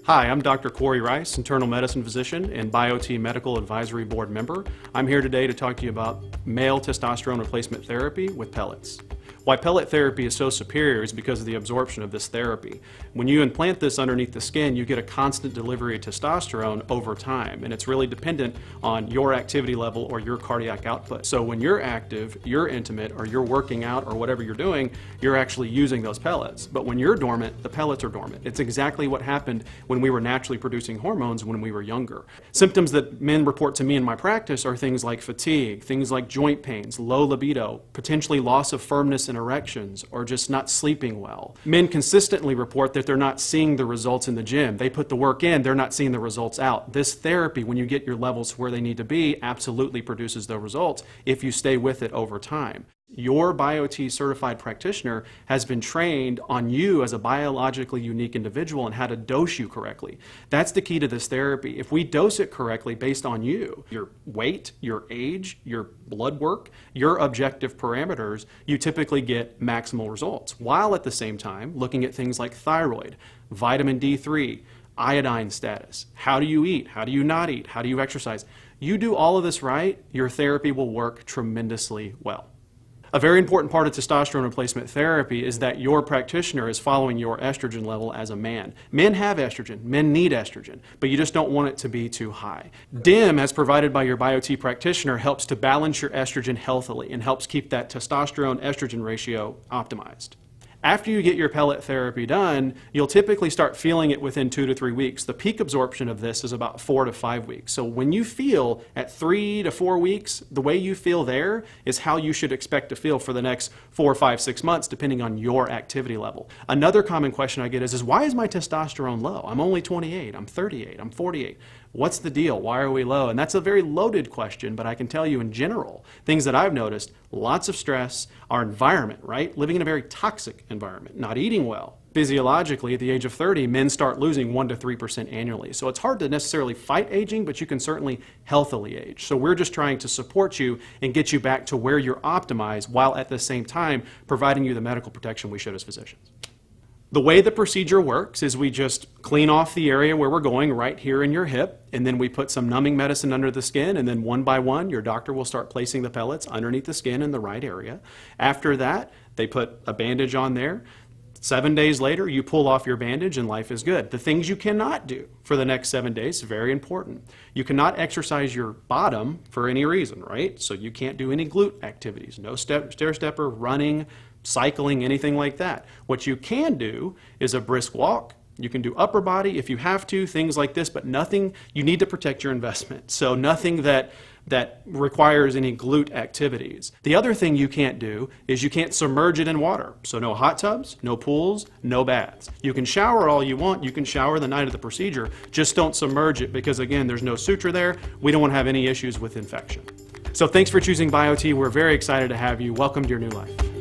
Hi, I'm Dr. Corey Rice, internal medicine physician and BioTE Medical Advisory Board member. I'm here today to talk to you about male testosterone replacement therapy with pellets. Why pellet therapy is so superior is because of the absorption of this therapy. When you implant this underneath the skin, you get a constant delivery of testosterone over time, and it's really dependent on your activity level or your cardiac output. So when you're active, you're intimate, or you're working out, or whatever you're doing, you're actually using those pellets. But when you're dormant, the pellets are dormant. It's exactly what happened when we were naturally producing hormones when we were younger. Symptoms that men report to me in my practice are things like fatigue, things like joint pains, low libido, potentially loss of firmness in erections, or just not sleeping well. Men consistently report that they're not seeing the results in the gym. They put the work in, they're not seeing the results out. This therapy, when you get your levels where they need to be, absolutely produces the results if you stay with it over time. Your BioTE certified practitioner has been trained on you as a biologically unique individual and how to dose you correctly. That's the key to this therapy. If we dose it correctly based on you, your weight, your age, your blood work, your objective parameters, you typically get maximal results, while at the same time looking at things like thyroid, vitamin D3, iodine status, how do you eat, how do you not eat, how do you exercise. You do all of this right, your therapy will work tremendously well. A very important part of testosterone replacement therapy is that your practitioner is following your estrogen level as a man. Men have estrogen, men need estrogen, but you just don't want it to be too high. DIM, as provided by your BioTE practitioner, helps to balance your estrogen healthily and helps keep that testosterone-estrogen ratio optimized. After you get your pellet therapy done, you'll typically start feeling it within 2 to 3 weeks. The peak absorption of this is about 4 to 5 weeks. So when you feel at 3 to 4 weeks, the way you feel there is how you should expect to feel for the next 4, 5, 6 months, depending on your activity level. Another common question I get is why is my testosterone low? I'm only 28, I'm 38, I'm 48. What's the deal? Why are we low? And that's a very loaded question, but I can tell you in general, things that I've noticed, lots of stress, our environment, right? Living in a very toxic environment, not eating well. Physiologically, at the age of 30, men start losing 1 to 3% annually. So it's hard to necessarily fight aging, but you can certainly healthily age. So we're just trying to support you and get you back to where you're optimized, while at the same time providing you the medical protection we should as physicians. The way the procedure works is we just clean off the area where we're going right here in your hip, and then we put some numbing medicine under the skin, and then one by one your doctor will start placing the pellets underneath the skin in the right area. After that, they put a bandage on there. 7 days later, you pull off your bandage and life is good. The things you cannot do for the next 7 days, very important. You cannot exercise your bottom for any reason, right? So you can't do any glute activities, no stair stepper, running, cycling, anything like that. What you can do is a brisk walk. You can do upper body if you have to, things like this, but nothing, you need to protect your investment. So nothing that requires any glute activities. The other thing you can't do is you can't submerge it in water. So no hot tubs, no pools, no baths. You can shower all you want. You can shower the night of the procedure. Just don't submerge it because, again, there's no suture there. We don't want to have any issues with infection. So thanks for choosing BioTE. We're very excited to have you. Welcome to your new life.